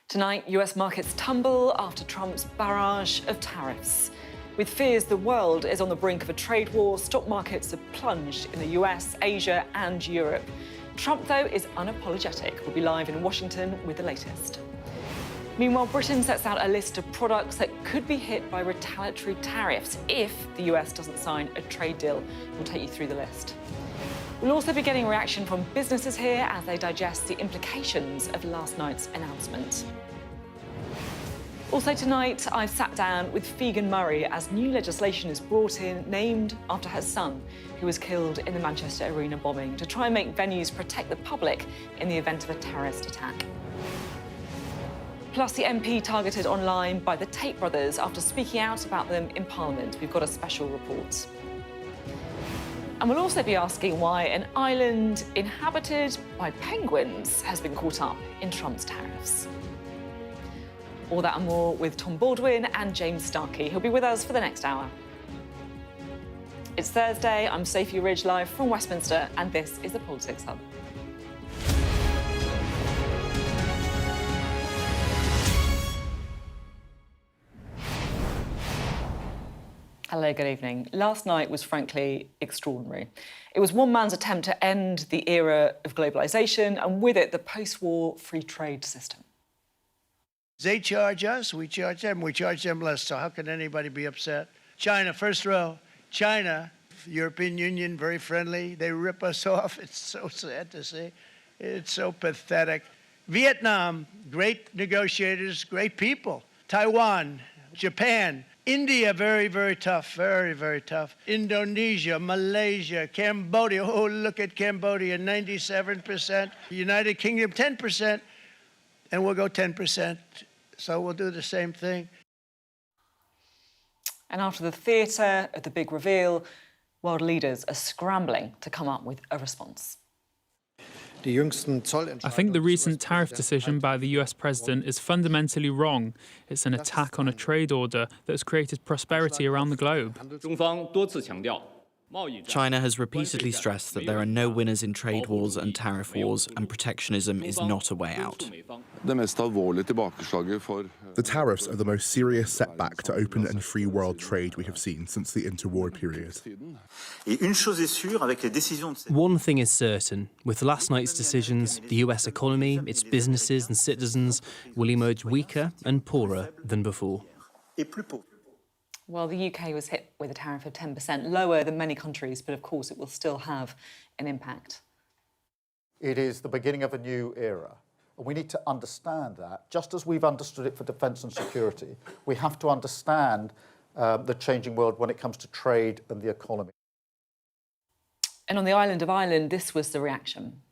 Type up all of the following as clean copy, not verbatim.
Tonight, US markets tumble after Trump's barrage of tariffs. With fears the world is on the brink of a trade war, stock markets have plunged in the US, Asia and Europe. Trump, though, is unapologetic. We'll be live in Washington with the latest. Meanwhile, Britain sets out a list of products that could be hit by retaliatory tariffs if the US doesn't sign a trade deal. We'll take you through the list. We'll also be getting a reaction from businesses here as they digest the implications of last night's announcement. Also tonight, I've sat down with Figen Murray as new legislation is brought in named after her son, who was killed in the Manchester Arena bombing, to try and make venues protect the public in the event of a terrorist attack. Plus, the MP targeted online by the Tate brothers after speaking out about them in Parliament. We've got a special report. And we'll also be asking why an island inhabited by penguins has been caught up in Trump's tariffs. All that and more with Tom Baldwin and James Starkie, who'll be with us for the next hour. It's Thursday, I'm Sophy Ridge live from Westminster, and this is the Politics Hub. Hello, good evening. Last night was frankly extraordinary. It was one man's attempt to end the era of globalisation and with it the post-war free trade system. They charge us, we charge them less, so how can anybody be upset? China, first row. China, European Union, very friendly. They rip us off. It's so sad to see. It's so pathetic. Vietnam, great negotiators, great people. Taiwan, Japan, India, very, very tough, very, very tough. Indonesia, Malaysia, Cambodia. Oh, look at Cambodia, 97%. United Kingdom, 10%. And we'll go 10%. So we'll do the same thing. And after the theatre of the big reveal, world leaders are scrambling to come up with a response. I think the recent tariff decision by the US president is fundamentally wrong. It's an attack on a trade order that has created prosperity around the globe. China has repeatedly stressed that there are no winners in trade wars and tariff wars, and protectionism is not a way out. The tariffs are the most serious setback to open and free world trade we have seen since the interwar period. One thing is certain. With last night's decisions, the US economy, its businesses and citizens will emerge weaker and poorer than before. Well, the UK was hit with a tariff of 10%, lower than many countries, but of course it will still have an impact. It is the beginning of a new era. And we need to understand that. Just as we've understood it for defence and security, we have to understand the changing world when it comes to trade and the economy. And on the island of Ireland, this was the reaction.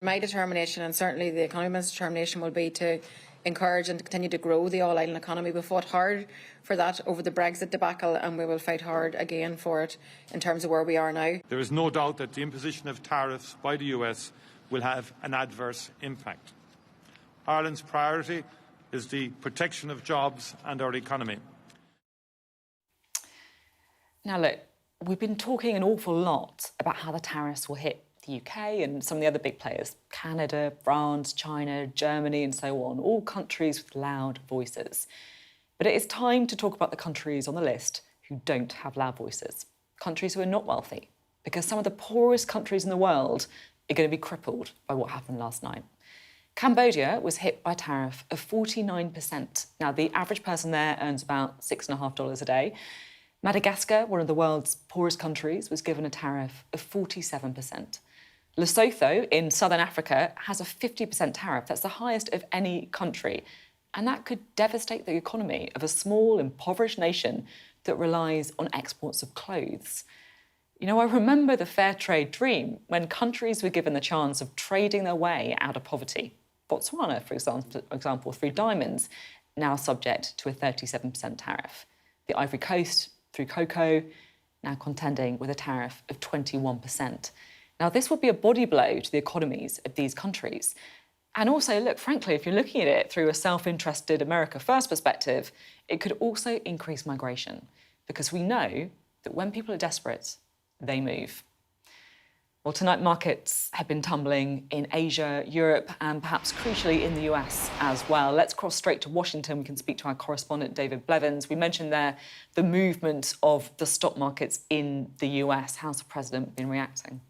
My determination, and certainly the economist's determination, will be to encourage and continue to grow the all-island economy. We fought hard for that over the Brexit debacle, and we will fight hard again for it in terms of where we are now. There is no doubt that the imposition of tariffs by the US will have an adverse impact. Ireland's priority is the protection of jobs and our economy. Now, look, we've been talking an awful lot about how the tariffs will hit the UK and some of the other big players, Canada, France, China, Germany and so on, all countries with loud voices. But it is time to talk about the countries on the list who don't have loud voices, countries who are not wealthy, because some of the poorest countries in the world are going to be crippled by what happened last night. Cambodia was hit by a tariff of 49%. Now, the average person there earns about $6.50 a day. Madagascar, one of the world's poorest countries, was given a tariff of 47%. Lesotho in southern Africa has a 50% tariff. That's the highest of any country. And that could devastate the economy of a small, impoverished nation that relies on exports of clothes. You know, I remember the fair trade dream when countries were given the chance of trading their way out of poverty. Botswana, for example, through diamonds, now subject to a 37% tariff. The Ivory Coast, through cocoa, now contending with a tariff of 21%. Now, this would be a body blow to the economies of these countries. And also, look, frankly, if you're looking at it through a self-interested America First perspective, it could also increase migration, because we know that when people are desperate, they move. Well, tonight markets have been tumbling in Asia, Europe, and perhaps crucially in the US as well. Let's cross straight to Washington. We can speak to our correspondent, David Blevins. We mentioned there the movement of the stock markets in the US. How's the president been reacting?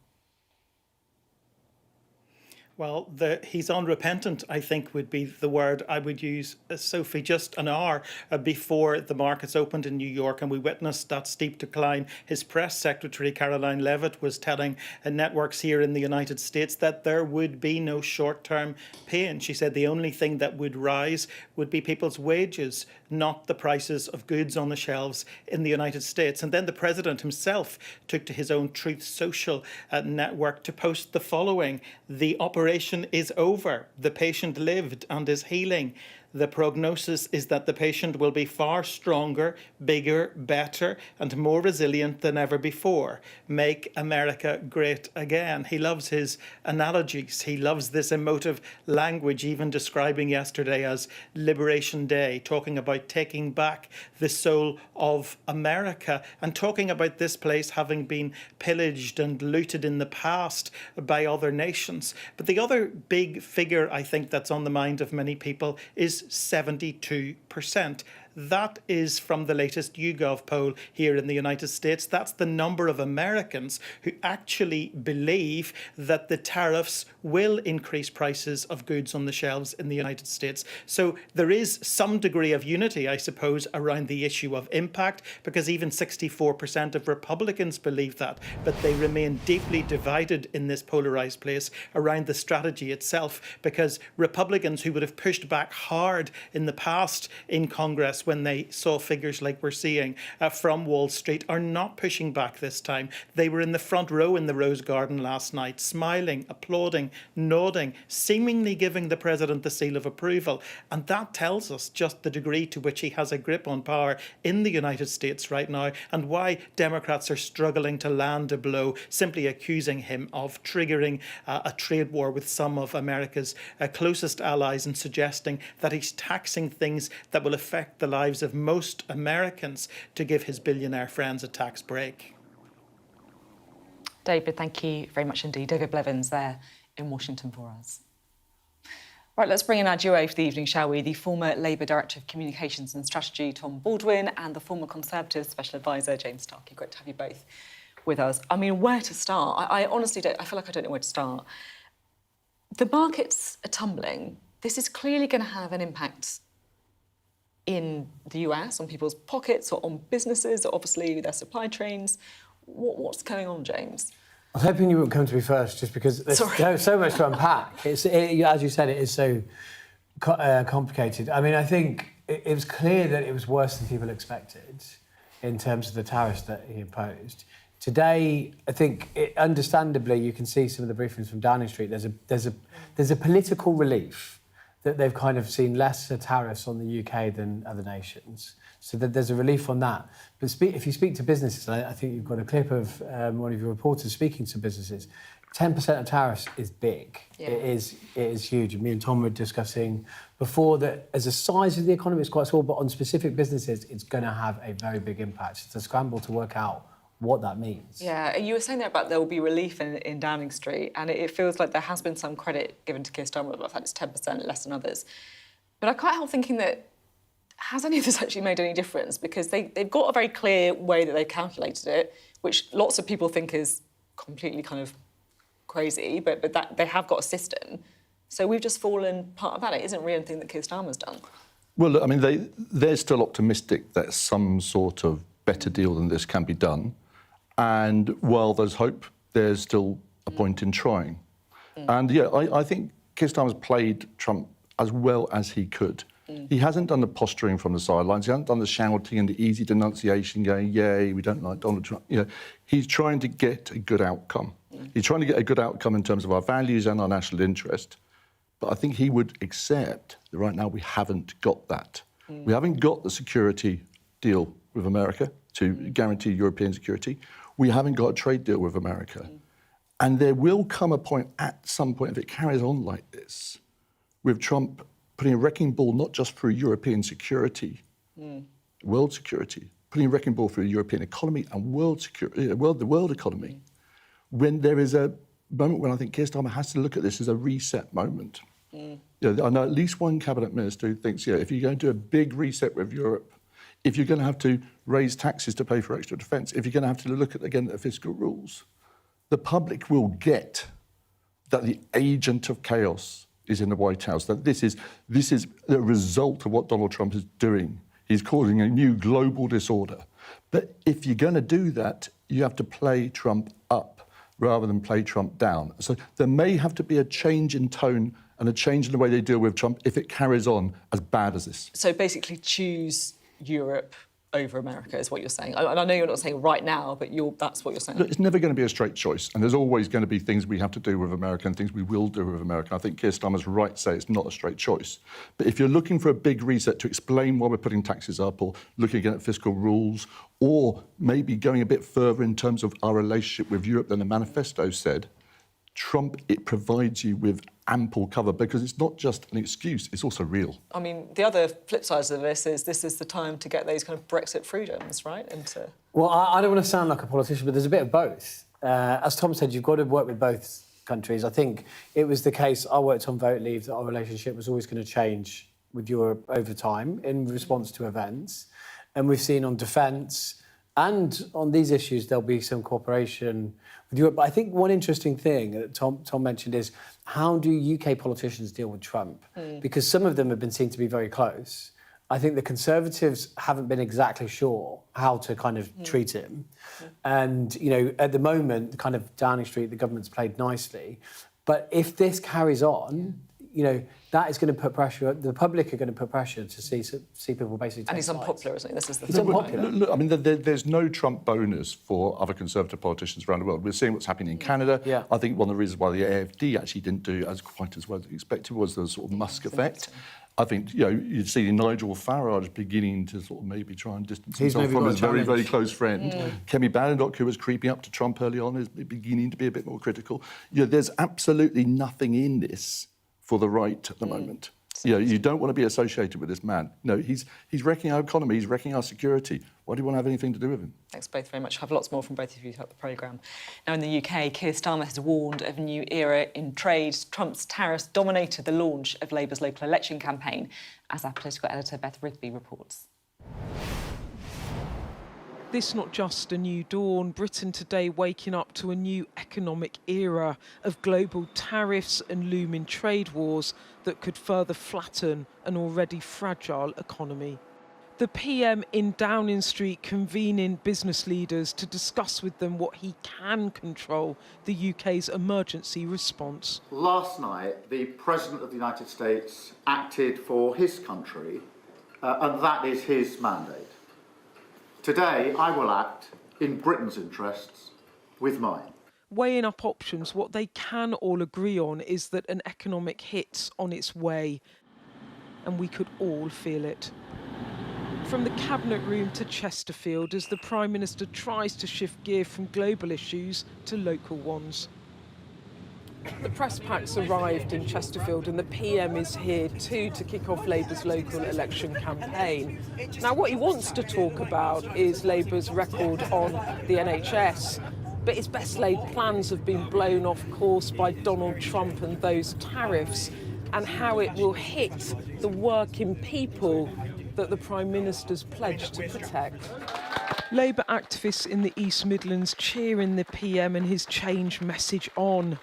Well, he's unrepentant, I think, would be the word I would use, Sophie. Just an hour before the markets opened in New York and we witnessed that steep decline, his press secretary, Caroline Leavitt, was telling networks here in the United States that there would be no short-term pain. She said the only thing that would rise would be people's wages, not the prices of goods on the shelves in the United States. And then the president himself took to his own Truth Social network to post the following: the operation is over. The patient lived and is healing. The prognosis is that the patient will be far stronger, bigger, better, and more resilient than ever before. Make America great again. He loves his analogies. He loves this emotive language, even describing yesterday as Liberation Day, talking about taking back the soul of America and talking about this place having been pillaged and looted in the past by other nations. But the other big figure, I think, that's on the mind of many people is 72%. That is from the latest YouGov poll here in the United States. That's the number of Americans who actually believe that the tariffs will increase prices of goods on the shelves in the United States. So there is some degree of unity, I suppose, around the issue of impact, because even 64% of Republicans believe that. But they remain deeply divided in this polarized place around the strategy itself, because Republicans who would have pushed back hard in the past in Congress when they saw figures like we're seeing from Wall Street are not pushing back this time. They were in the front row in the Rose Garden last night, smiling, applauding, nodding, seemingly giving the president the seal of approval. And that tells us just the degree to which he has a grip on power in the United States right now, and why Democrats are struggling to land a blow, simply accusing him of triggering a trade war with some of America's closest allies and suggesting that he's taxing things that will affect the lives of most Americans to give his billionaire friends a tax break. David, thank you very much indeed. David Blevins there in Washington for us. Right, let's bring in our duo for the evening, shall we? The former Labour Director of Communications and Strategy, Tom Baldwin, and the former Conservative Special Advisor, James Starkie. Great to have you both with us. I mean, where to start? I honestly don't, I feel like I don't know where to start. The markets are tumbling. This is clearly going to have an impact in the US, on people's pockets or on businesses, or obviously their supply chains. What's going on, James? I was hoping you would come to me first, just because there's so much to unpack. As you said, it is so complicated. I mean, I think it was clear that it was worse than people expected in terms of the tariffs that he imposed. Today, I think, understandably, you can see some of the briefings from Downing Street. There's a political relief that they've kind of seen lesser tariffs on the UK than other nations. So that there's a relief on that. But if you speak to businesses, I think you've got a clip of one of your reporters speaking to businesses, 10% of tariffs is big. Yeah. It is huge. Me and Tom were discussing before that as a size of the economy, it's quite small, but on specific businesses, it's going to have a very big impact. It's a scramble to work out what that means. Yeah, you were saying there about there will be relief in Downing Street, and it feels like there has been some credit given to Keir Starmer about the fact it's 10% less than others. But I can't help thinking that, has any of this actually made any difference? Because they've got a very clear way that they've calculated it, which lots of people think is completely kind of crazy, but that they have got a system. So we've just fallen part of that. It isn't really anything that Keir Starmer's done. Well, I mean, they're still optimistic that some sort of better deal than this can be done. And while there's hope, there's still a point in trying. And yeah, I think Keir Starmer's played Trump as well as he could. He hasn't done the posturing from the sidelines. He hasn't done the shouting and the easy denunciation going, yay, we don't like Donald Trump. You know, he's trying to get a good outcome. He's trying to get a good outcome in terms of our values and our national interest. But I think he would accept that right now we haven't got that. We haven't got the security deal with America to guarantee European security. We haven't got a trade deal with America. And there will come a point, at some point, if it carries on like this, with Trump putting a wrecking ball not just through European security, world security, putting a wrecking ball through the European economy and world security, the world economy, when there is a moment when I think Keir Starmer has to look at this as a reset moment. You know, I know at least one cabinet minister who thinks, if you're going to do a big reset with Europe, if you're going to have to raise taxes to pay for extra defence, if you're going to have to look at, again, the fiscal rules, the public will get that the agent of chaos is in the White House, that this is the result of what Donald Trump is doing. He's causing a new global disorder. But if you're going to do that, you have to play Trump up rather than play Trump down. So there may have to be a change in tone and a change in the way they deal with Trump if it carries on as bad as this. So basically choose Europe over America is what you're saying. And I know you're not saying right now, but that's what you're saying. Look, it's never going to be a straight choice, and there's always going to be things we have to do with America and things we will do with America. I think Keir Starmer's right to say it's not a straight choice. But if you're looking for a big reset to explain why we're putting taxes up, or looking again at fiscal rules, or maybe going a bit further in terms of our relationship with Europe than the manifesto said, Trump, it provides you with ample cover, because it's not just an excuse, it's also real. I mean, the other flip side of this is the time to get those kind of Brexit freedoms, right? Well, I don't want to sound like a politician, but there's a bit of both. As Tom said, you've got to work with both countries. I think it was the case, I worked on vote leave, that our relationship was always going to change with Europe over time in response to events. And we've seen on defence and on these issues, there'll be some cooperation with Europe. But I think one interesting thing that Tom mentioned is, how do UK politicians deal with Trump? Because some of them have been seen to be very close. I think the Conservatives haven't been exactly sure how to kind of treat him. And, you know, at the moment, kind of Downing Street, the government's played nicely. But if this carries on, you know, that is going to put pressure, the public are going to put pressure to see people basically take And he's sides. unpopular, isn't he? This is the He's thing. unpopular. Look, I mean, there's no Trump bonus for other Conservative politicians around the world. We're seeing what's happening in Canada. Yeah. I think one of the reasons why the AfD actually didn't do quite as well as expected was the sort of Musk effect. I think, you know, you'd see Nigel Farage beginning to sort of maybe try and distance himself from his very, very close friend. Kemi Badenoch, who was creeping up to Trump early on, is beginning to be a bit more critical. You know, there's absolutely nothing in this for the right at the moment. You know, you don't want to be associated with this man. No, he's wrecking our economy, he's wrecking our security. Why do you want to have anything to do with him? Thanks both very much. I have lots more from both of you throughout the programme. Now, in the UK, Keir Starmer has warned of a new era in trade. Trump's tariffs dominated the launch of Labour's local election campaign, as our political editor Beth Rigby reports. This not just a new dawn, Britain today waking up to a new economic era of global tariffs and looming trade wars that could further flatten an already fragile economy. The PM in Downing Street convening business leaders to discuss with them what he can control the UK's emergency response. Last night, the President of the United States acted for his country, and that is his mandate. Today, I will act in Britain's interests with mine. Weighing up options, what they can all agree on is that an economic hit's on its way, and we could all feel it. From the Cabinet Room to Chesterfield, as the Prime Minister tries to shift gear from global issues to local ones. The press pack's arrived in Chesterfield and the PM is here too to kick off Labour's local election campaign. Now, what he wants to talk about is Labour's record on the NHS, but his best laid plans have been blown off course by Donald Trump and those tariffs, and how it will hit the working people that the Prime Minister's pledged to protect. Labour activists in the East Midlands cheering the PM and his change message on.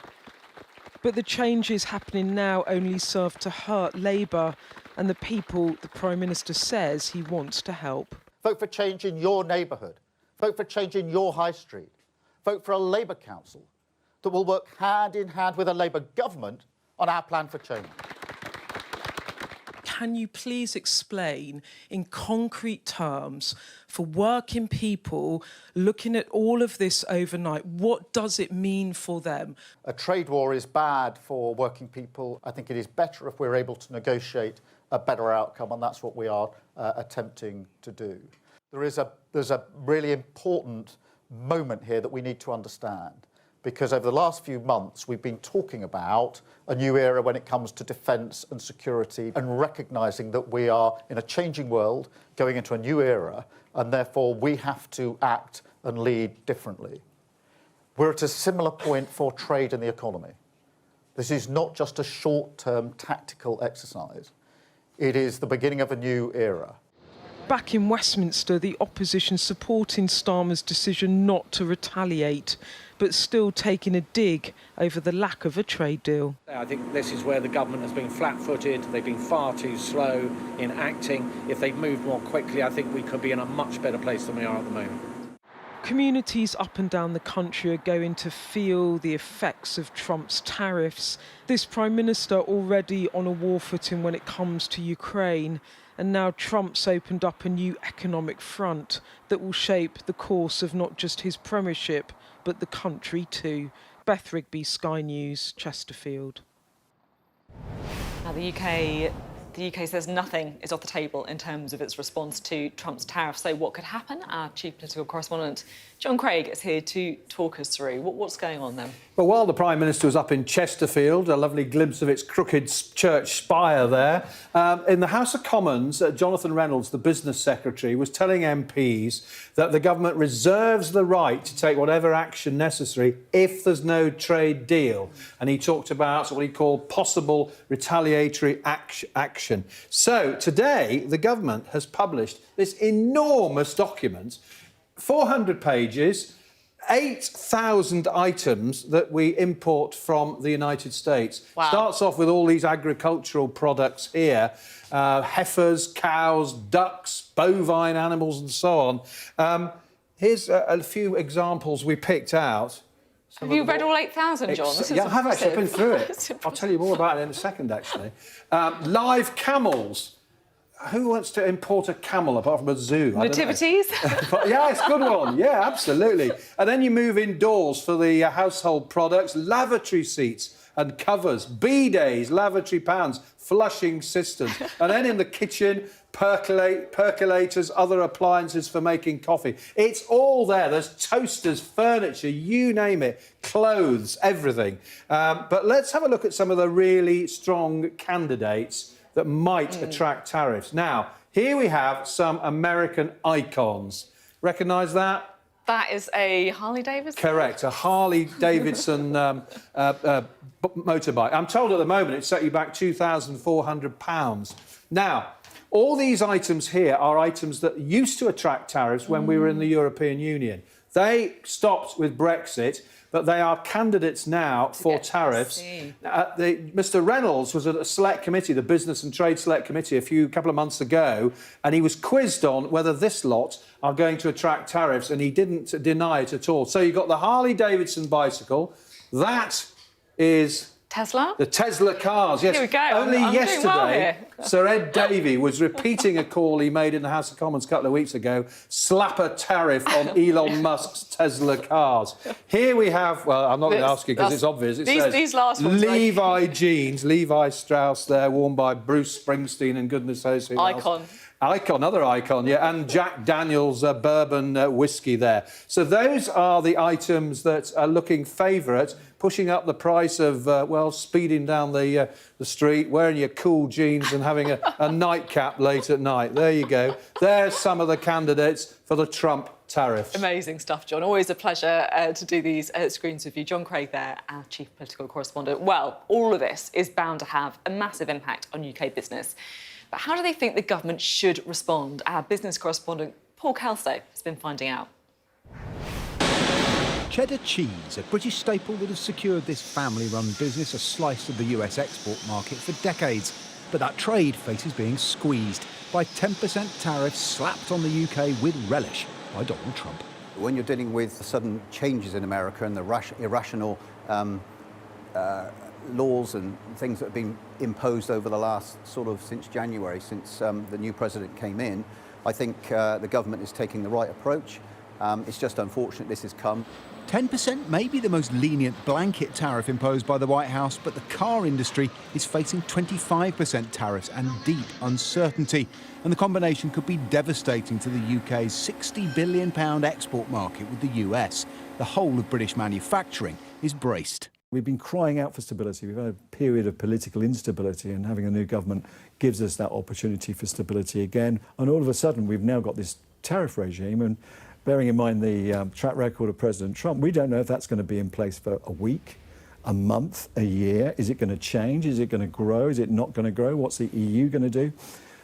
But the changes happening now only serve to hurt Labour and the people the Prime Minister says he wants to help. Vote for change in your neighbourhood. Vote for change in your high street. Vote for a Labour council that will work hand in hand with a Labour government on our plan for change. Can you please explain in concrete terms for working people looking at all of this overnight, what does it mean for them? A trade war is bad for working people. I think it is better if we're able to negotiate a better outcome, and that's what we are attempting to do. There's a really important moment here that we need to understand, because over the last few months we've been talking about a new era when it comes to defence and security, and recognising that we are in a changing world going into a new era, and therefore we have to act and lead differently. We're at a similar point for trade and the economy. This is not just a short-term tactical exercise. It is the beginning of a new era. Back in Westminster, the opposition supporting Starmer's decision not to retaliate, but still taking a dig over the lack of a trade deal. I think this is where the government has been flat-footed. They've been far too slow in acting. If they'd moved more quickly, I think we could be in a much better place than we are at the moment. Communities up and down the country are going to feel the effects of Trump's tariffs. This Prime Minister already on a war footing when it comes to Ukraine, and now Trump's opened up a new economic front that will shape the course of not just his premiership, but the country too. Beth Rigby, Sky News, Chesterfield. Now the UK says nothing is off the table in terms of its response to Trump's tariffs. So what could happen? Our chief political correspondent, John Craig, is here to talk us through. What's going on then? Well, while the Prime Minister was up in Chesterfield, a lovely glimpse of its crooked church spire there, in the House of Commons, Jonathan Reynolds, the business secretary, was telling MPs that the government reserves the right to take whatever action necessary if there's no trade deal. And he talked about what he called possible retaliatory action. So today, the government has published this enormous document, 400 pages, 8,000 items that we import from the United States. Wow. Starts off with all these agricultural products here, heifers, cows, ducks, bovine animals and so on. Here's a few examples we picked out. Have you read all 8,000, John? Yeah, I have actually been through it. I'll tell you more about it in a second, actually. Live camels. Who wants to import a camel apart from a zoo? Nativities? Yeah, it's a good one. Yeah, absolutely. And then you move indoors for the household products, lavatory seats and covers, bidets, lavatory pans, flushing systems. And then in the kitchen, percolators, other appliances for making coffee. It's all there. There's toasters, furniture, you name it, clothes, everything. But let's have a look at some of the really strong candidates that might attract tariffs. Now, here we have some American icons. Recognise that? That is a Harley Davidson? Correct, a Harley Davidson motorbike. I'm told at the moment it set you back £2,400. Now, all these items here are items that used to attract tariffs when we were in the European Union. They stopped with Brexit, but they are candidates now for tariffs. Mr. Reynolds was at a select committee, the Business and Trade Select Committee, a couple of months ago, and he was quizzed on whether this lot are going to attract tariffs, and he didn't deny it at all. So you've got the Harley Davidson bicycle. That is Tesla? The Tesla cars, yes. Here we go. Only I'm yesterday, doing well here. Sir Ed Davey was repeating a call he made in the House of Commons a couple of weeks ago, slap a tariff on Elon Musk's Tesla cars. Here we have, well, I'm not going to ask you because it's obvious. It says these last ones, Levi jeans, Levi Strauss there, worn by Bruce Springsteen and goodness knows who else. Another icon, yeah, and Jack Daniel's bourbon whiskey there. So those are the items that are looking favourite, pushing up the price of, speeding down the street, wearing your cool jeans and having a nightcap late at night. There you go. There's some of the candidates for the Trump tariffs. Amazing stuff, John. Always a pleasure to do these screens with you. John Craig there, our chief political correspondent. Well, all of this is bound to have a massive impact on UK business. But how do they think the government should respond? Our business correspondent, Paul Kelso, has been finding out. Cheddar cheese, a British staple that has secured this family-run business a slice of the US export market for decades. But that trade faces being squeezed by 10% tariffs slapped on the UK with relish by Donald Trump. When you're dealing with sudden changes in America and the irrational laws and things that have been imposed over the last since January, since the new president came in, I think the government is taking the right approach. It's just unfortunate this has come. 10% may be the most lenient blanket tariff imposed by the White House, but the car industry is facing 25% tariffs and deep uncertainty. And the combination could be devastating to the UK's £60 billion export market with the US. The whole of British manufacturing is braced. We've been crying out for stability. We've had a period of political instability, and having a new government gives us that opportunity for stability again. And all of a sudden, we've now got this tariff regime, and bearing in mind the track record of President Trump, we don't know if that's going to be in place for a week, a month, a year. Is it going to change? Is it going to grow? Is it not going to grow? What's the EU going to do?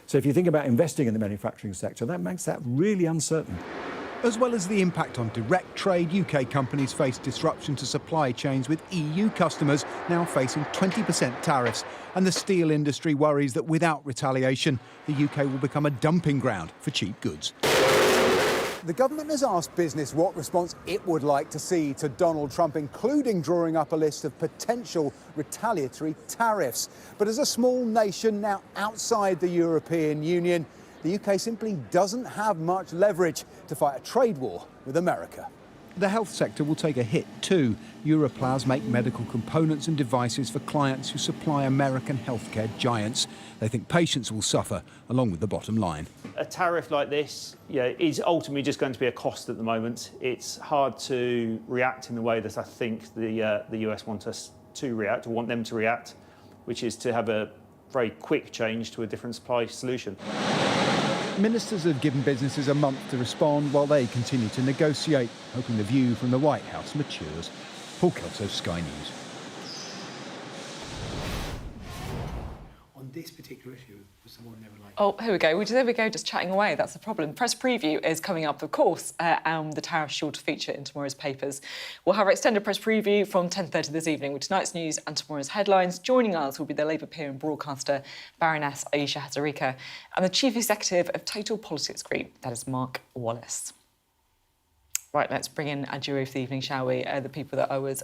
So if you think about investing in the manufacturing sector, that makes that really uncertain. As well as the impact on direct trade, UK companies face disruption to supply chains, with EU customers now facing 20% tariffs. And the steel industry worries that without retaliation, the UK will become a dumping ground for cheap goods. The government has asked business what response it would like to see to Donald Trump, including drawing up a list of potential retaliatory tariffs. But as a small nation now outside the European Union, the UK simply doesn't have much leverage to fight a trade war with America. The health sector will take a hit too. Europlas make medical components and devices for clients who supply American healthcare giants. They think patients will suffer, along with the bottom line. A tariff like this is ultimately just going to be a cost at the moment. It's hard to react in the way that I think the US want us to react, or want them to react, which is to have a very quick change to a different supply solution. Ministers have given businesses a month to respond while they continue to negotiate, hoping the view from the White House matures. Paul Kelso, Sky News. On this particular issue, was the one never liked. Oh, here we go. There we go, just chatting away. That's the problem. Press preview is coming up, of course, and the tariffs sure to feature in tomorrow's papers. We'll have our extended press preview from 10:30 this evening with tonight's news and tomorrow's headlines. Joining us will be the Labour peer and broadcaster, Baroness Aisha Hazarika, and the Chief Executive of Total Politics Group, that is Mark Wallace. Right, let's bring in our duo for the evening, shall we? The people that I was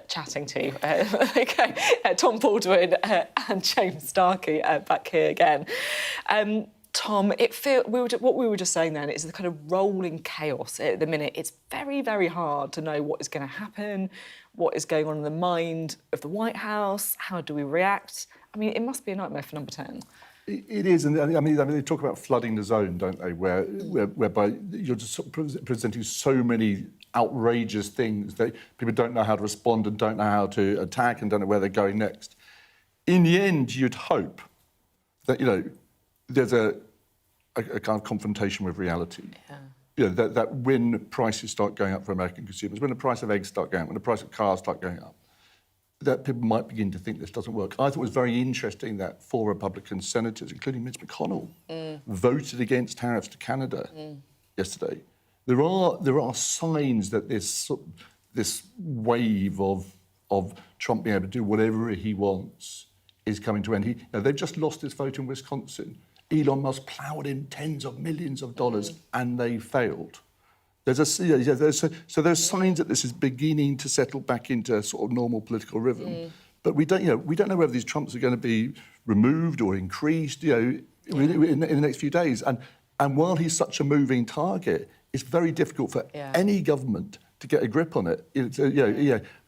chatting to. Tom Baldwin and James Starkie back here again. Tom, what we were just saying then is the kind of rolling chaos at the minute. It's very, very hard to know what is going to happen, what is going on in the mind of the White House, how do we react? I mean, it must be a nightmare for Number 10. It is, and I mean, they talk about flooding the zone, don't they? Whereby you're just presenting so many outrageous things that people don't know how to respond and don't know how to attack and don't know where they're going next. In the end, you'd hope that there's a kind of confrontation with reality. Yeah. That when prices start going up for American consumers, when the price of eggs start going up, when the price of cars start going up, that people might begin to think this doesn't work. I thought it was very interesting that 4 Republican senators, including Mitch McConnell, voted against tariffs to Canada yesterday. There are signs that this wave of Trump being able to do whatever he wants is coming to an end. They've just lost this vote in Wisconsin. Elon Musk ploughed in tens of millions of dollars and they failed. There's signs that this is beginning to settle back into a sort of normal political rhythm, but we don't know whether these Trumps are going to be removed or increased, in the next few days. And while he's such a moving target, it's very difficult for any government to get a grip on it.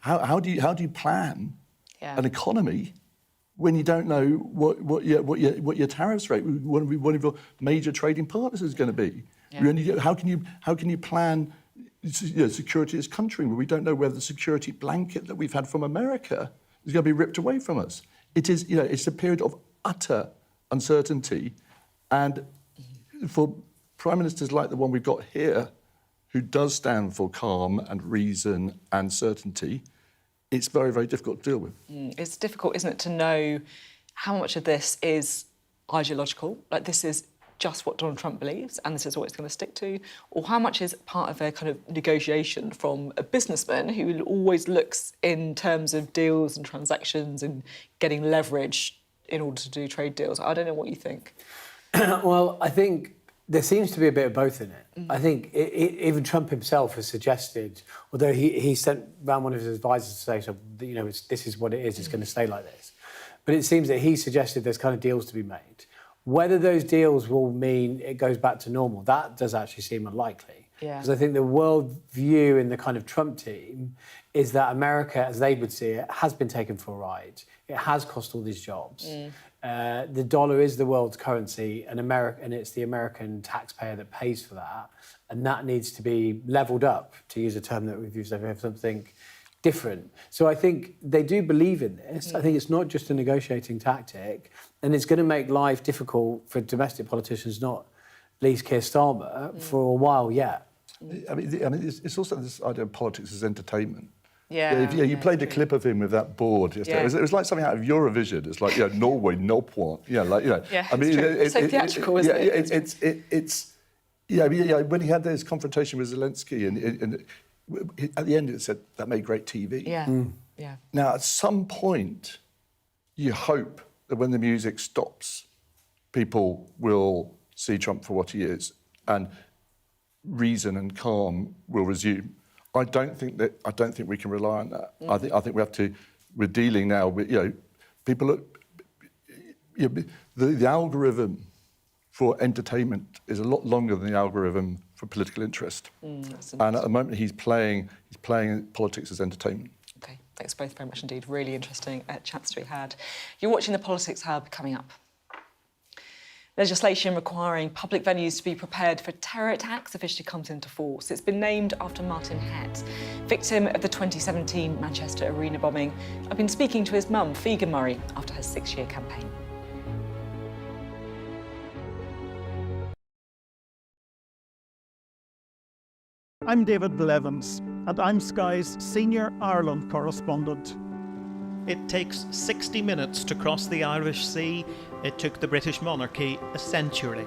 How do you plan an economy when you don't know what your tariffs rate, one of your major trading partners is going to be? Yeah. How can you plan security of this country when we don't know whether the security blanket that we've had from America is going to be ripped away from us? It is, it's a period of utter uncertainty, and for prime ministers like the one we've got here, who does stand for calm and reason and certainty, it's very, very difficult to deal with. It's difficult, isn't it, to know how much of this is ideological, like this is just what Donald Trump believes and this is what it's going to stick to, or how much is part of a kind of negotiation from a businessman who always looks in terms of deals and transactions and getting leverage in order to do trade deals. I don't know what you think. Well, I think there seems to be a bit of both in it. I think even Trump himself has suggested, although he sent round one of his advisors to say, so, this is what it is, it's going to stay like this. But it seems that he suggested there's kind of deals to be made. Whether those deals will mean it goes back to normal, that does actually seem unlikely. Because I think the world view in the kind of Trump team is that America, as they would see it, has been taken for a ride. It has cost all these jobs. The dollar is the world's currency, and it's the American taxpayer that pays for that. And that needs to be levelled up, to use a term that we've used over here, something different. So I think they do believe in this. I think it's not just a negotiating tactic, and it's going to make life difficult for domestic politicians, not least Keir Starmer, for a while yet. I mean, it's also this idea of politics as entertainment. Yeah. You played a clip of him with that board yesterday. Yeah. It was like something out of Eurovision. It's like, Norway, no point. Yeah, I mean, it's so theatrical, isn't it? When he had this confrontation with Zelensky, and at the end it said that made great TV. Yeah. Now, at some point, you hope that when the music stops, people will see Trump for what he is, and reason and calm will resume. I don't think we can rely on that. I think we have to. We're dealing now with people. The algorithm for entertainment is a lot longer than the algorithm for political interest. And at the moment, he's playing politics as entertainment. Okay, thanks both very much indeed. Really interesting chats to be had. You're watching the Politics Hub. Coming up. Legislation requiring public venues to be prepared for terror attacks officially comes into force. It's been named after Martin Hett, victim of the 2017 Manchester arena bombing. I've been speaking to his mum, Figen Murray, after her 6-year campaign. I'm David Blevins, and I'm Sky's senior Ireland correspondent. It takes 60 minutes to cross the Irish Sea. It took the British monarchy a century.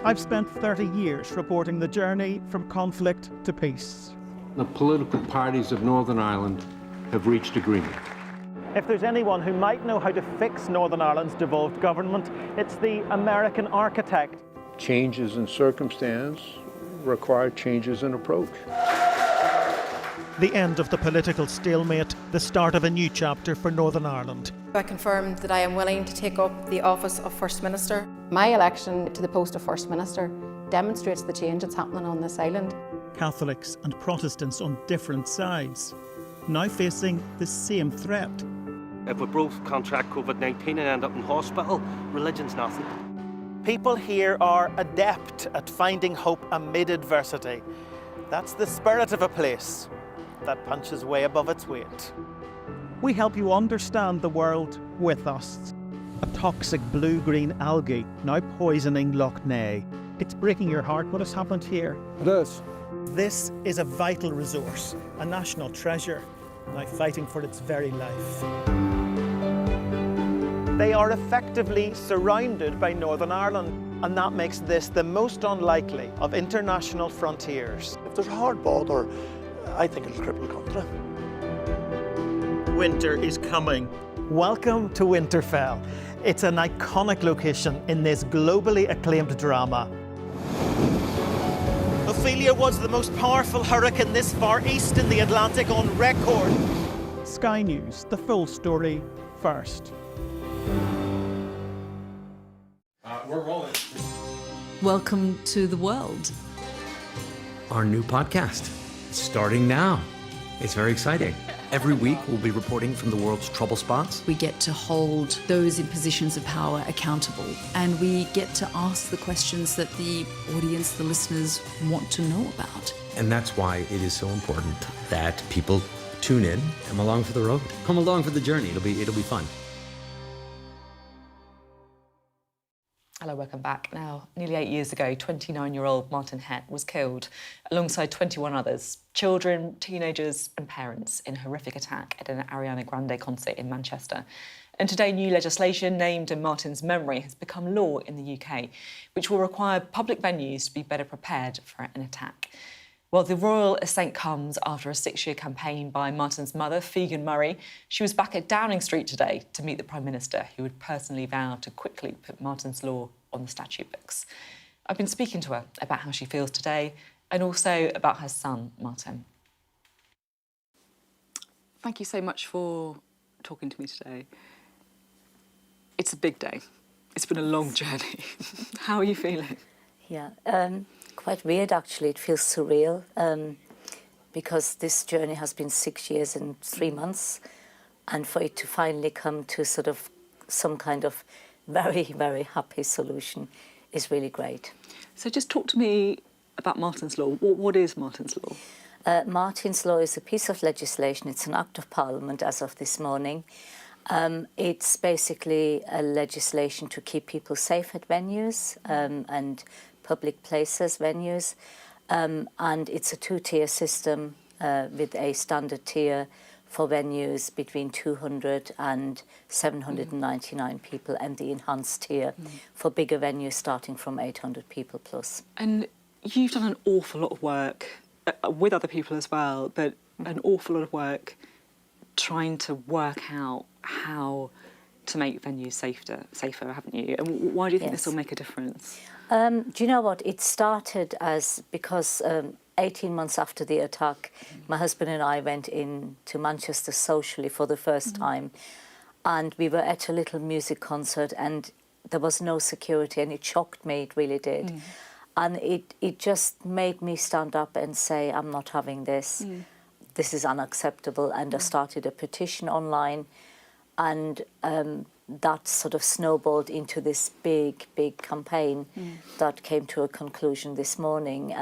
I've spent 30 years reporting the journey from conflict to peace. The political parties of Northern Ireland have reached agreement. If there's anyone who might know how to fix Northern Ireland's devolved government, it's the American architect. Changes in circumstance require changes in approach. The end of the political stalemate, the start of a new chapter for Northern Ireland. I confirmed that I am willing to take up the office of First Minister. My election to the post of First Minister demonstrates the change that's happening on this island. Catholics and Protestants on different sides, now facing the same threat. If we both contract COVID-19 and end up in hospital, religion's nothing. People here are adept at finding hope amid adversity. That's the spirit of a place that punches way above its weight. We help you understand the world with us. A toxic blue-green algae now poisoning Lough Neagh. It's breaking your heart what has happened here. It is. This is a vital resource, a national treasure, now fighting for its very life. They are effectively surrounded by Northern Ireland, and that makes this the most unlikely of international frontiers. If there's a hard border, I think it'll cripple the country. Winter is coming. Welcome to Winterfell. It's an iconic location in this globally acclaimed drama. Ophelia was the most powerful hurricane this far east in the Atlantic on record. Sky News, the full story first. We're rolling. Welcome to the world. Our new podcast, starting now. It's very exciting. Every week, we'll be reporting from the world's trouble spots. We get to hold those in positions of power accountable, and we get to ask the questions that the audience, the listeners, want to know about. And that's why it is so important that people tune in, come along for the road, come along for the journey. It'll be fun. Hello, welcome back. Now, nearly 8 years ago, 29-year-old Martin Hett was killed alongside 21 others, children, teenagers and parents, in a horrific attack at an Ariana Grande concert in Manchester. And today, new legislation named in Martin's memory has become law in the UK, which will require public venues to be better prepared for an attack. Well, the royal ascent comes after a 6-year campaign by Martin's mother, Figen Murray. She was back at Downing Street today to meet the Prime Minister, who would personally vow to quickly put Martin's law on the statute books. I've been speaking to her about how she feels today and also about her son, Martin. Thank you so much for talking to me today. It's a big day. It's been a long journey. How are you feeling? Yeah, quite weird actually. It feels surreal because this journey has been 6 years and 3 months, and for it to finally come to sort of some kind of very, very happy solution is really great. So just talk to me about Martin's Law. What is Martin's Law? Martin's Law is a piece of legislation. It's an act of Parliament as of this morning, It's basically a legislation to keep people safe at venues and public places, venues. And it's a two-tier system with a standard tier for venues between 200 and 799 people, and the enhanced tier for bigger venues starting from 800 people plus. And you've done an awful lot of work with other people as well, but an awful lot of work trying to work out how to make venues safer, haven't you? And why do you think this will make a difference? Do you know what? It started as because 18 months after the attack, my husband and I went into Manchester socially for the first time, and we were at a little music concert, and there was no security, and it shocked me, it really did. And it just made me stand up and say, I'm not having this. This is unacceptable. And I started a petition online, and that sort of snowballed into this big campaign that came to a conclusion this morning.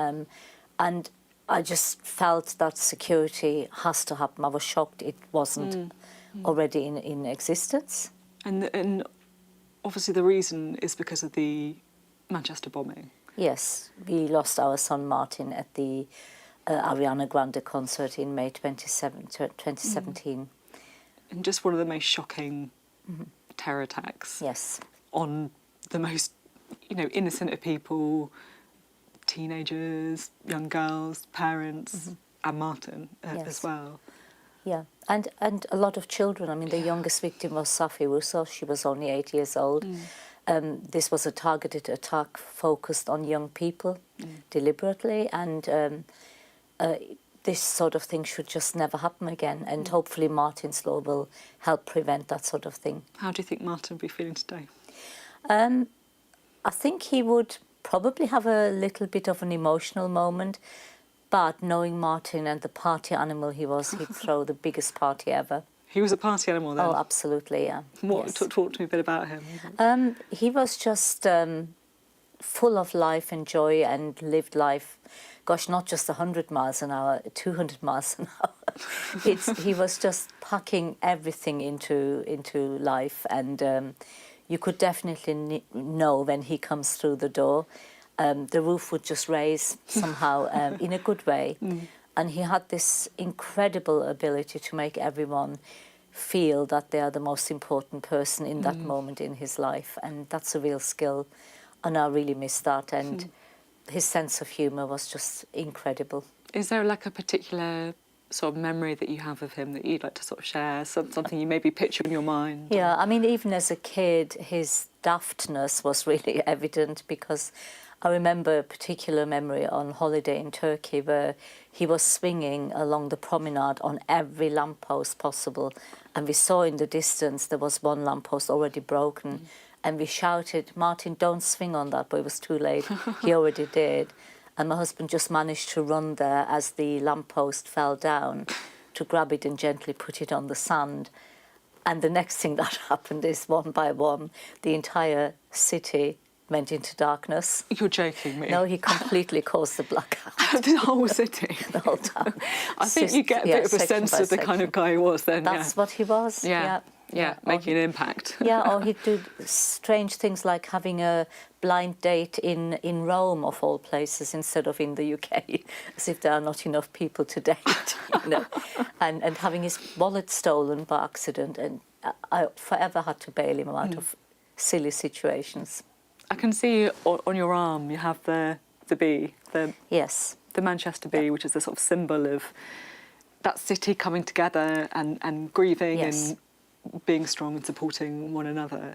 And I just felt that security has to happen. I was shocked it wasn't already in existence. And obviously the reason is because of the Manchester bombing. Yes, we lost our son Martin at the Ariana Grande concert in May 2017. And just one of the most shocking terror attacks. Yes. On the most, innocent of people, teenagers, young girls, parents, and Martin as well. Yeah, and a lot of children. I mean, the youngest victim was Sophy Ridge. She was only 8 years old. This was a targeted attack focused on young people deliberately, and this sort of thing should just never happen again, and hopefully Martin's law will help prevent that sort of thing. How do you think Martin would be feeling today? I think he would probably have a little bit of an emotional moment, but knowing Martin and the party animal he was, he'd throw the biggest party ever. He was a party animal then? Oh, absolutely, yeah. Talk to me a bit about him. He was just full of life and joy and lived life, gosh, not just 100 miles an hour, 200 miles an hour. He was just packing everything into life, and you could definitely know when he comes through the door. The roof would just raise somehow in a good way. And he had this incredible ability to make everyone feel that they are the most important person in that moment in his life. And that's a real skill. And I really miss that. And his sense of humour was just incredible. Is there like a particular sort of memory that you have of him that you'd like to sort of share? Something you maybe picture in your mind? Yeah, I mean, even as a kid, his daftness was really evident, because I remember a particular memory on holiday in Turkey where he was swinging along the promenade on every lamppost possible, and we saw in the distance there was one lamppost already broken, and we shouted, "Martin, don't swing on that," but it was too late. He already did. And my husband just managed to run there as the lamppost fell down to grab it and gently put it on the sand. And the next thing that happened is, one by one, the entire city went into darkness. You're joking me? No, he completely caused the blackout. The whole city? The whole town. I think you get a bit of a sense of the kind of guy he was then. That's what he was, Yeah, making an impact. Yeah, or he'd do strange things like having a blind date in Rome, of all places, instead of in the UK, as if there are not enough people to date, and having his wallet stolen by accident. And I forever had to bail him out of silly situations. I can see on your arm you have the bee. Yes. The Manchester bee, which is the sort of symbol of that city coming together and grieving and being strong and supporting one another.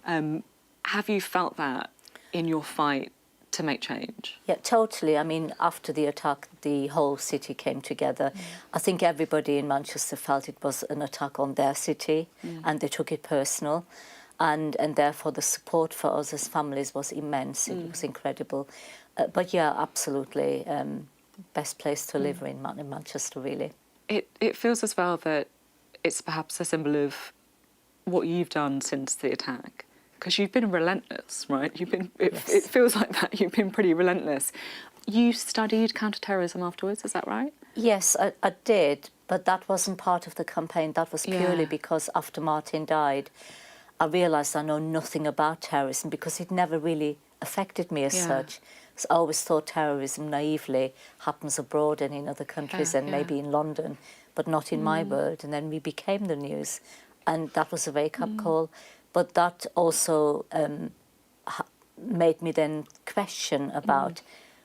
Have you felt that in your fight to make change? Yeah, totally. I mean, after the attack, the whole city came together. I think everybody in Manchester felt it was an attack on their city, and they took it personal. And therefore the support for us as families was immense. It was incredible. But yeah, absolutely, best place to live in Manchester, really. It feels as well that it's perhaps a symbol of what you've done since the attack, because you've been relentless, right? It feels like that. You've been pretty relentless. You studied counter-terrorism afterwards, is that right? Yes, I did, But that wasn't part of the campaign. That was purely because after Martin died, I realised I know nothing about terrorism because it never really affected me as such. So I always thought terrorism naively happens abroad and in other countries and maybe in London, but not in my world. And then we became the news, and that was a wake-up call. But that also made me then question about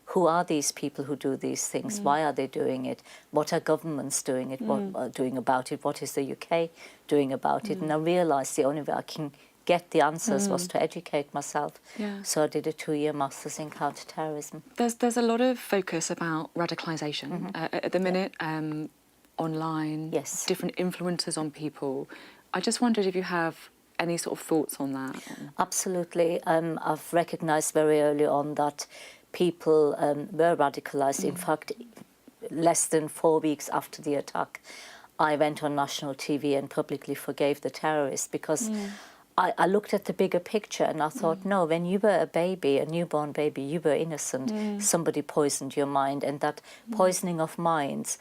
who are these people who do these things? Why are they doing it? What are governments doing it? What are doing about it? What is the UK doing about it? And I realised the only way I can get the answers was to educate myself. So I did a 2-year master's in counter-terrorism. There's a lot of focus about radicalisation at the minute, online, different influences on people. I just wondered if you have any sort of thoughts on that? Absolutely. I've recognised very early on that people were radicalised. In fact, less than 4 weeks after the attack, I went on national TV and publicly forgave the terrorists because I looked at the bigger picture and I thought, no, when you were a baby, a newborn baby, you were innocent. Somebody poisoned your mind, and that poisoning of minds,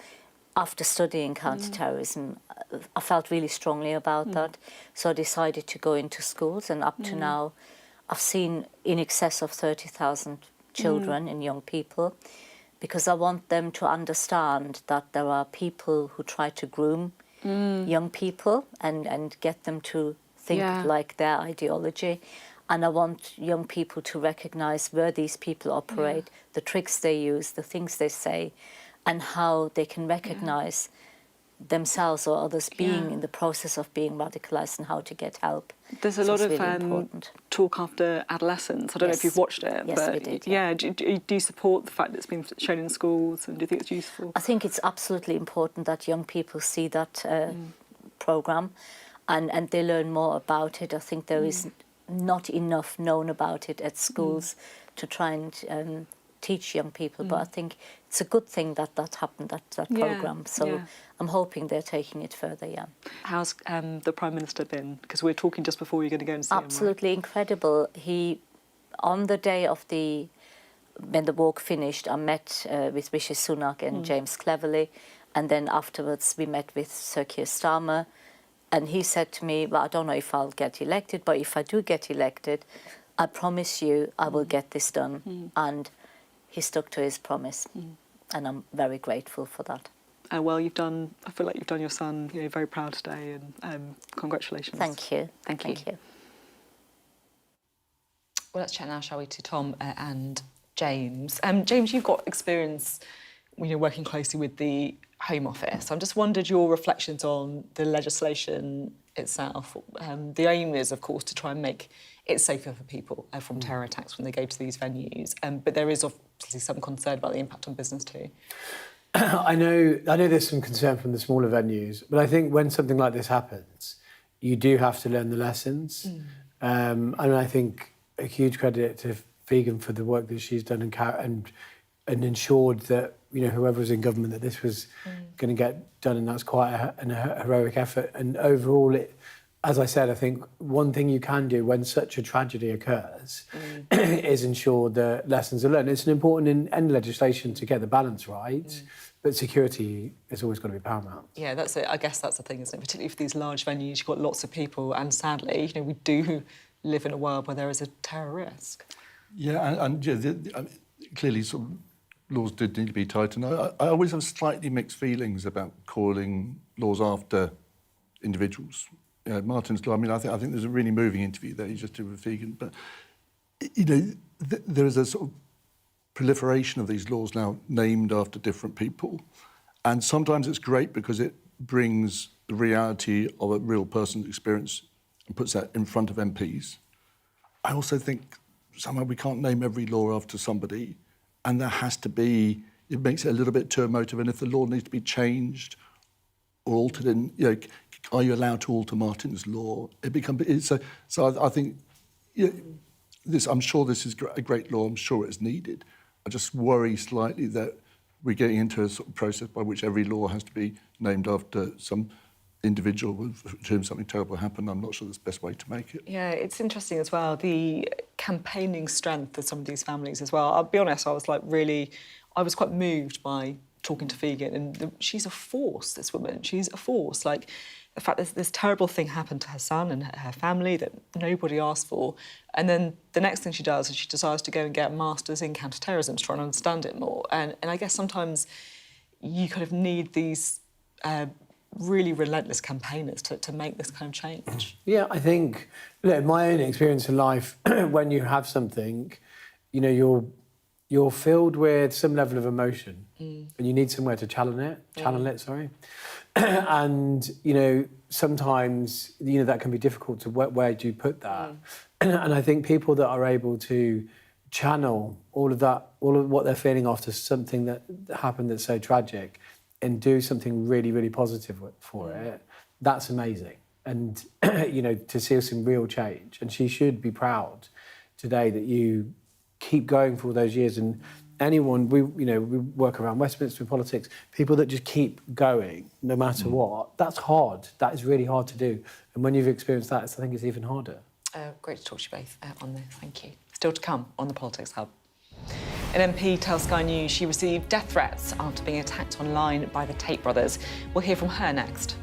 after studying counter-terrorism, I felt really strongly about that. So I decided to go into schools, and up to now, I've seen in excess of 30,000 children and young people, because I want them to understand that there are people who try to groom young people and get them to think like their ideology. And I want young people to recognise where these people operate, the tricks they use, the things they say, and how they can recognise themselves or others being in the process of being radicalised and how to get help. There's a lot of talk after adolescence. I don't know if you've watched it. Yes, but we did. Do you support the fact that it's been shown in schools, and do you think it's useful? I think it's absolutely important that young people see that programme and they learn more about it. I think there is not enough known about it at schools to try and teach young people, but I think it's a good thing that happened, that programme. So I'm hoping they're taking it further, How's the Prime Minister been? Because we're talking just before you're going to go and see him, Absolutely incredible. He, on the day of when the walk finished, I met with Rishi Sunak and James Cleverly, and then afterwards we met with Sir Keir Starmer, and he said to me, well, I don't know if I'll get elected, but if I do get elected, I promise you I will get this done. And he stuck to his promise, and I'm very grateful for that. Well, I feel like you've done your son very proud today, and congratulations. Thank you. Thank you. Well, let's chat now, shall we, to Tom and James. James, you've got experience working closely with the Home Office. I just wondered your reflections on the legislation itself. The aim is, of course, to try and make it safer for people from terror attacks when they go to these venues. But there is obviously some concern about the impact on business too. I know there's some concern from the smaller venues, but I think when something like this happens, you do have to learn the lessons. And I think a huge credit to Figen for the work that she's done and ensured that whoever was in government that this was going to get done, and that's quite a heroic effort. And overall, as I said, I think one thing you can do when such a tragedy occurs is ensure that lessons are learned. It's an important in any legislation to get the balance right, but security is always going to be paramount. Yeah, that's it. I guess that's the thing, isn't it? Particularly for these large venues, you've got lots of people, and sadly, we do live in a world where there is a terror risk. Yeah, clearly sort of laws did need to be tightened. I always have slightly mixed feelings about calling laws after individuals. Martin's law, I think there's a really moving interview that he just did with Figen, but there is a sort of proliferation of these laws now named after different people, and sometimes it's great because it brings the reality of a real person's experience and puts that in front of MPs. I also think somehow we can't name every law after somebody, and there has to be, it makes it a little bit too emotive, and if the law needs to be changed or altered are you allowed to alter Martin's law? So I think I'm sure this is a great law. I'm sure it's needed. I just worry slightly that we're getting into a sort of process by which every law has to be named after some individual with whom something terrible happened. I'm not sure that's the best way to make it. Yeah, it's interesting as well, the campaigning strength of some of these families as well. I'll be honest, I was quite moved by talking to Figen, and she's a force, this woman. She's a force. Like, the fact that this terrible thing happened to her son and her family that nobody asked for, and then the next thing she does is she decides to go and get a master's in counter-terrorism to try and understand it more. And I guess sometimes you kind of need these really relentless campaigners to make this kind of change. Yeah, I think, look, my own experience in life, when you have something, you know, you're filled with some level of emotion, and you need somewhere to channel it. And, you know, sometimes, you know, that can be difficult to where do you put that? And I think people that are able to channel all of what they're feeling after something that happened that's so tragic and do something really, really positive for it, that's amazing. And, you know, to see some real change. And she should be proud today that you keep going for all those years. And anyone, we work around Westminster politics, people that just keep going no matter what, that's hard. That is really hard to do. And when you've experienced that, I think it's even harder. Great to talk to you both on this, thank you. Still to come on the Politics Hub. An MP tells Sky News she received death threats after being attacked online by the Tate brothers. We'll hear from her next.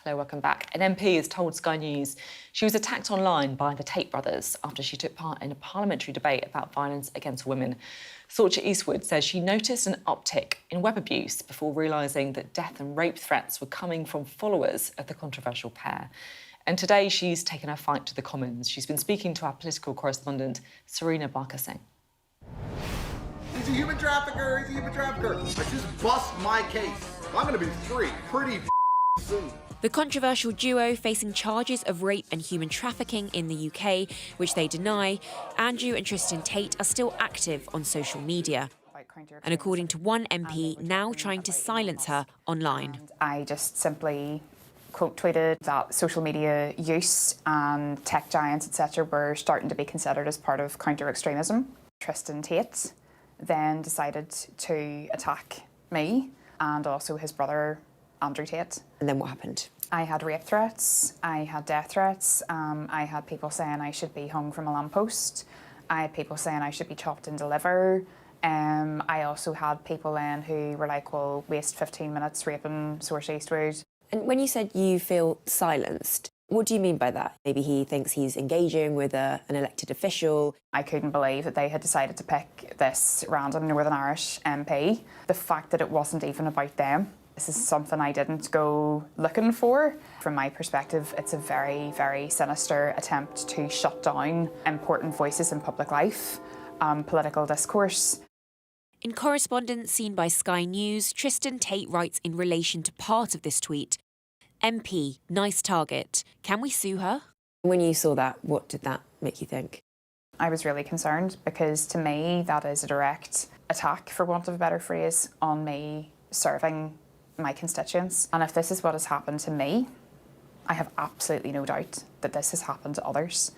Hello, welcome back. An MP has told Sky News she was attacked online by the Tate brothers after she took part in a parliamentary debate about violence against women. Sorcha Eastwood says she noticed an uptick in web abuse before realising that death and rape threats were coming from followers of the controversial pair. And today she's taken her fight to the Commons. She's been speaking to our political correspondent, Serena Barker-Singh. He's a human trafficker, he's a human trafficker. I just bust my case. I'm gonna be free pretty soon. The controversial duo facing charges of rape and human trafficking in the UK, which they deny. Andrew and Tristan Tate are still active on social media. And according to one MP, now trying to silence her online. I just simply quote tweeted that social media use and tech giants, etc., were starting to be considered as part of counter-extremism. Tristan Tate then decided to attack me and also his brother, Andrew Tate. And then what happened? I had rape threats, I had death threats, I had people saying I should be hung from a lamppost, I had people saying I should be chopped into liver. I also had people in who were like, well, waste 15 minutes raping Source Eastwood. And when you said you feel silenced, what do you mean by that? Maybe he thinks he's engaging with an elected official. I couldn't believe that they had decided to pick this random Northern Irish MP. The fact that it wasn't even about them. This is something I didn't go looking for. From my perspective, it's a very, very sinister attempt to shut down important voices in public life, political discourse. In correspondence seen by Sky News, Tristan Tate writes in relation to part of this tweet, MP, nice target. Can we sue her? When you saw that, what did that make you think? I was really concerned because to me that is a direct attack, for want of a better phrase, on me serving my constituents. And if this is what has happened to me, I have absolutely no doubt that this has happened to others,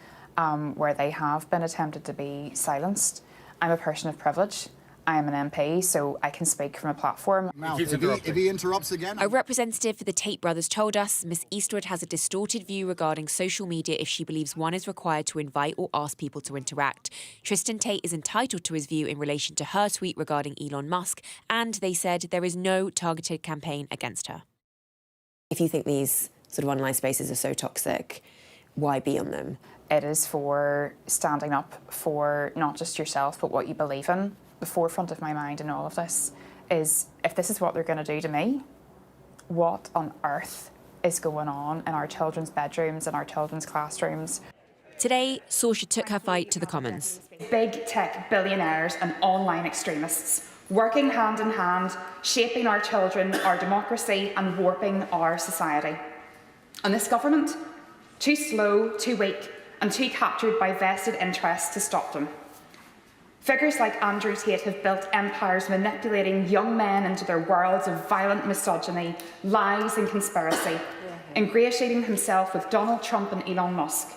where they have been attempted to be silenced. I'm a person of privilege. I am an MP, so I can speak from a platform. If he interrupts again... A representative for the Tate brothers told us Miss Eastwood has a distorted view regarding social media if she believes one is required to invite or ask people to interact. Tristan Tate is entitled to his view in relation to her tweet regarding Elon Musk, and they said there is no targeted campaign against her. If you think these sort of online spaces are so toxic, why be on them? It is for standing up for not just yourself, but what you believe in. The forefront of my mind in all of this is, if this is what they're going to do to me, what on earth is going on in our children's bedrooms and our children's classrooms? Today, Saoirse took her fight to the Commons. Big tech billionaires and online extremists working hand in hand, shaping our children, our democracy and warping our society. And this government, too slow, too weak and too captured by vested interests to stop them. Figures like Andrew Tate have built empires manipulating young men into their worlds of violent misogyny, lies and conspiracy, ingratiating himself with Donald Trump and Elon Musk.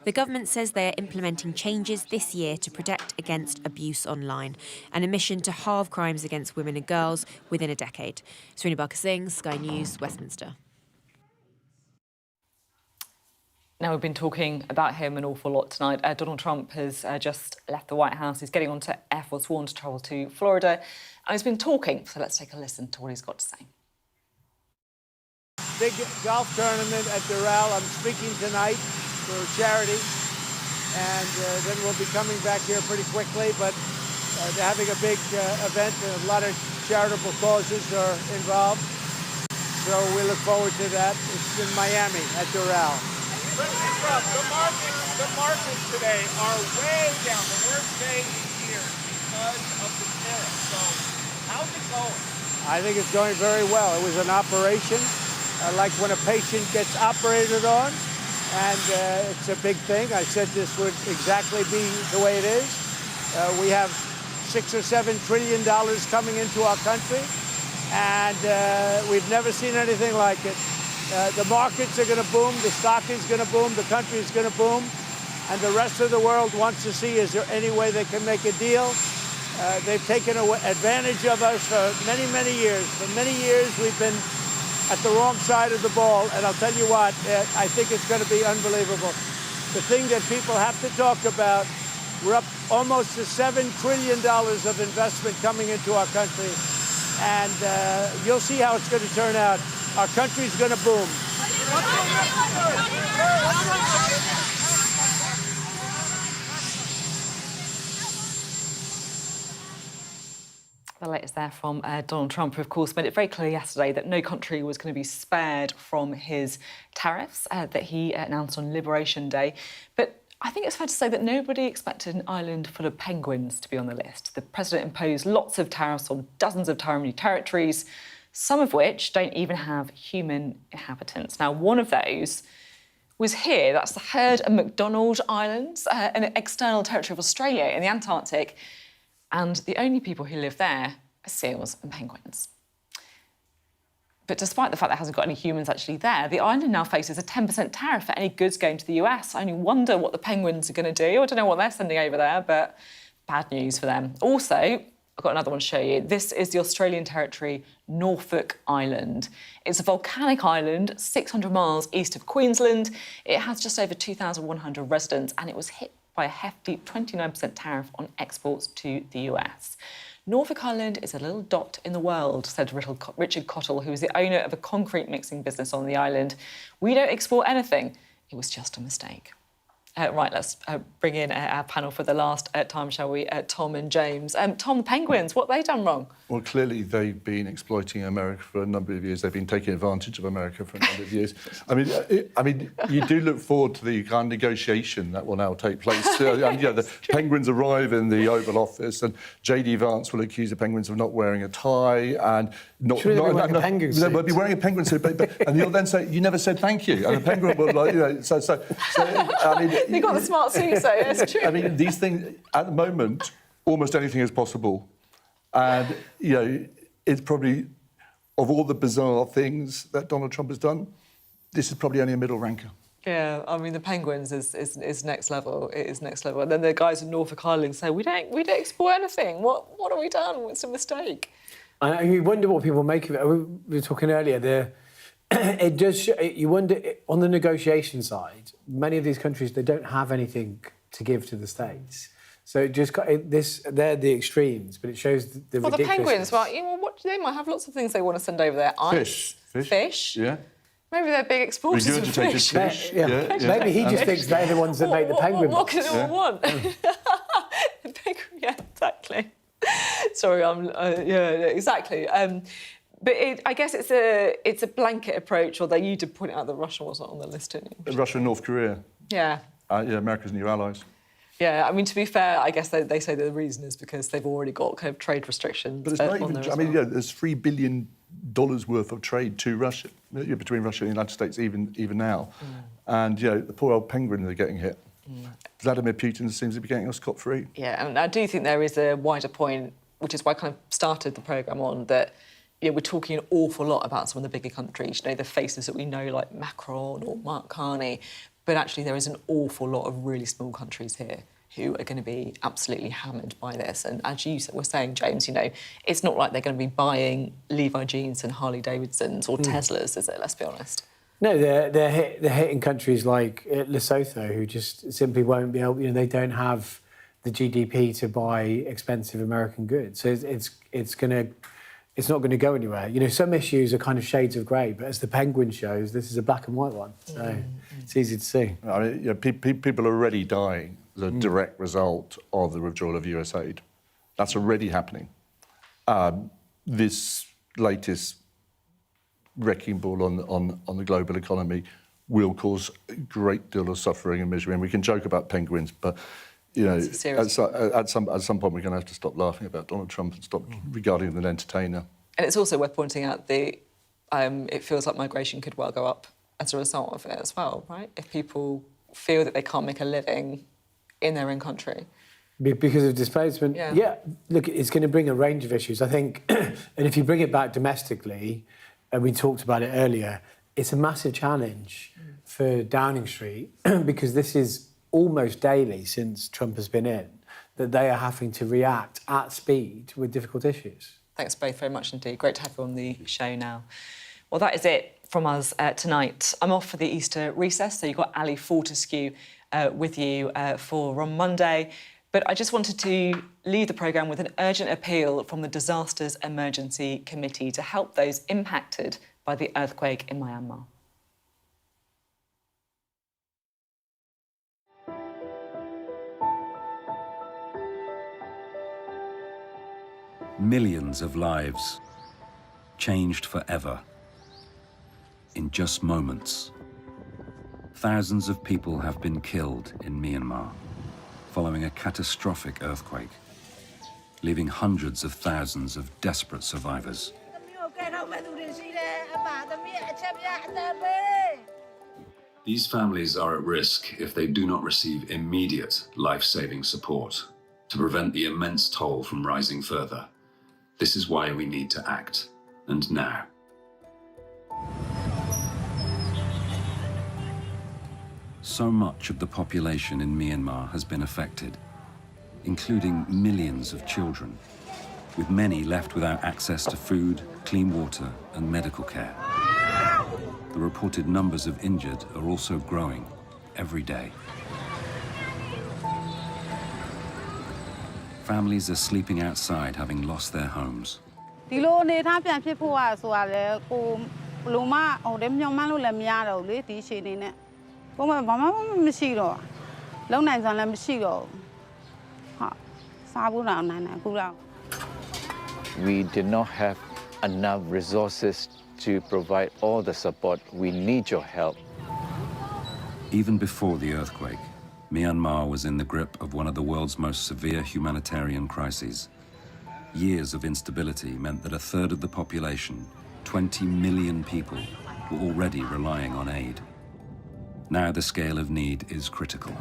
The government says they are implementing changes this year to protect against abuse online, and a mission to halve crimes against women and girls within a decade. Srini Barker Singh, Sky News, Westminster. Now, we've been talking about him an awful lot tonight. Donald Trump has just left the White House. He's getting onto Air Force One to travel to Florida. And he's been talking, so let's take a listen to what he's got to say. Big golf tournament at Doral. I'm speaking tonight for charity. And then we'll be coming back here pretty quickly. But they're having a big event. And a lot of charitable causes are involved. So we look forward to that. It's in Miami at Doral. President Trump, the markets today are way down, the worst day in years because of the tariffs. So how's it going? I think it's going very well. It was an operation, like when a patient gets operated on, and it's a big thing. I said this would exactly be the way it is. We have $6 or $7 trillion coming into our country, and we've never seen anything like it. The markets are going to boom, the stock is going to boom, the country is going to boom, and the rest of the world wants to see, is there any way they can make a deal? They've taken advantage of us for many, many years. For many years, we've been at the wrong side of the ball, and I'll tell you what, I think it's going to be unbelievable. The thing that people have to talk about, we're up almost to $7 trillion of investment coming into our country, and you'll see how it's going to turn out. Our country's going to boom. The latest there from Donald Trump, who, of course, made it very clear yesterday that no country was going to be spared from his tariffs that he announced on Liberation Day. But I think it's fair to say that nobody expected an island full of penguins to be on the list. The president imposed lots of tariffs on dozens of tiny territories. some of which don't even have human inhabitants. Now, one of those was here. That's the Heard and McDonald Islands, an external territory of Australia in the Antarctic. And the only people who live there are seals and penguins. But despite the fact that it hasn't got any humans actually there, the island now faces a 10% tariff for any goods going to the US. I only wonder what the penguins are going to do. I don't know what they're sending over there, but bad news for them. Also, I've got another one to show you. This is the Australian territory, Norfolk Island. It's a volcanic island 600 miles east of Queensland. It has just over 2,100 residents, and it was hit by a hefty 29% tariff on exports to the US. Norfolk Island is a little dot in the world, said Richard Cottle, who is the owner of a concrete mixing business on the island. We don't export anything. It was just a mistake. Right, let's bring in our panel for the last time, shall we? Tom and James. Tom, the penguins, what have they done wrong? Well, clearly they've been exploiting America for a number of years. They've been taking advantage of America for a number of years. I mean, you do look forward to the kind of negotiation that will now take place. And, yeah, the penguins arrive in the Oval Office, and J.D. Vance will accuse the penguins of not wearing a tie and not. They'll be wearing a penguin suit, and you'll then say, "You never said thank you," and the penguin will, like, you know. So I mean. They got the smart suit, so it's true. I mean, these things, at the moment, almost anything is possible. And, you know, it's probably, of all the bizarre things that Donald Trump has done, this is probably only a middle ranker. Yeah, I mean, the penguins is next level. It is next level. And then the guys in Norfolk Island say, we don't export anything. What have we done? It's a mistake. You wonder what people make of it. We were talking earlier, it does. You wonder, on the negotiation side, many of these countries, they don't have anything to give to the States. So it just they're the extremes, but it shows the ridiculousness. The penguins, well, you know, they might have lots of things they want to send over there. Ice, fish. Yeah. Maybe they're big exporters of fish. Maybe he just thinks they're the ones that make the penguin. What can anyone want? Yeah, exactly. Sorry, exactly. But I guess it's a blanket approach, although you did point out that Russia wasn't on the list, didn't you? Russia and North Korea. Yeah. America's new allies. Yeah, I mean, to be fair, I guess they say the reason is because they've already got kind of trade restrictions. But it's not even. I mean, there's $3 billion worth of trade to Russia, between Russia and the United States, even now. And the poor old penguins are getting hit. Vladimir Putin seems to be getting us scot-free. Yeah, and I do think there is a wider point, which is why I kind of started the programme on that. We're talking an awful lot about some of the bigger countries, the faces that we know like Macron or Mark Carney, but actually there is an awful lot of really small countries here who are going to be absolutely hammered by this. And as you were saying, James, it's not like they're going to be buying Levi jeans and Harley Davidsons or Teslas, is it? Let's be honest. No, they're hitting countries like Lesotho, who just simply won't be able. They don't have the GDP to buy expensive American goods, so it's not going to go anywhere. Some issues are kind of shades of grey, but as the Penguin shows, this is a black and white one. So it's easy to see. I mean, people are already dying as a direct result of the withdrawal of US aid. That's already happening. This latest wrecking ball on the global economy will cause a great deal of suffering and misery. And we can joke about penguins, but at some point we're going to have to stop laughing about Donald Trump and stop regarding him as an entertainer. And it's also worth pointing out it feels like migration could well go up as a result of it as well, right? If people feel that they can't make a living in their own country. Because of displacement? Yeah. Look, it's going to bring a range of issues, I think. And if you bring it back domestically, and we talked about it earlier, it's a massive challenge for Downing Street because this is almost daily since Trump has been in, that they are having to react at speed with difficult issues. Thanks both very much indeed. Great to have you on the show now. Well, that is it from us tonight. I'm off for the Easter recess, so you've got Ali Fortescue with you for on Monday. But I just wanted to leave the programme with an urgent appeal from the Disasters Emergency Committee to help those impacted by the earthquake in Myanmar. Millions of lives changed forever in just moments. Thousands of people have been killed in Myanmar following a catastrophic earthquake, leaving hundreds of thousands of desperate survivors. These families are at risk if they do not receive immediate life-saving support to prevent the immense toll from rising further. This is why we need to act, and now. So much of the population in Myanmar has been affected, including millions of children, with many left without access to food, clean water, and medical care. The reported numbers of injured are also growing every day. Families are sleeping outside, having lost their homes. We did not have enough resources to provide all the support. We need your help. Even before the earthquake, Myanmar was in the grip of one of the world's most severe humanitarian crises. Years of instability meant that a third of the population, 20 million people, were already relying on aid. Now the scale of need is critical.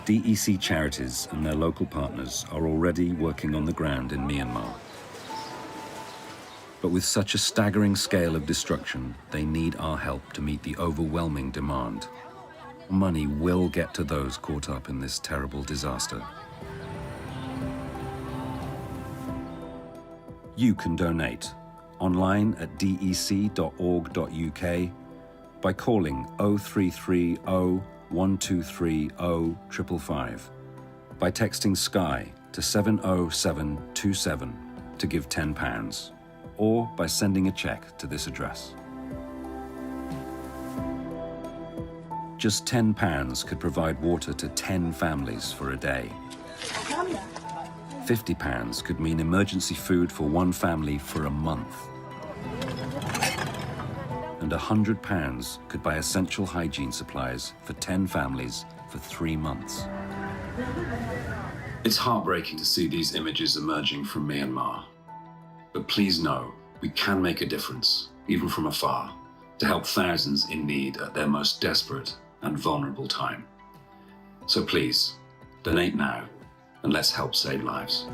DEC charities and their local partners are already working on the ground in Myanmar. But with such a staggering scale of destruction, they need our help to meet the overwhelming demand. Money will get to those caught up in this terrible disaster. You can donate online at dec.org.uk, by calling 0330 1230 555, by texting SKY to 70727 to give £10, or by sending a cheque to this address. Just £10 could provide water to 10 families for a day. £50 could mean emergency food for one family for a month. And £100 could buy essential hygiene supplies for 10 families for 3 months. It's heartbreaking to see these images emerging from Myanmar. But please know, we can make a difference, even from afar, to help thousands in need at their most desperate and vulnerable time. So please, donate now, and let's help save lives.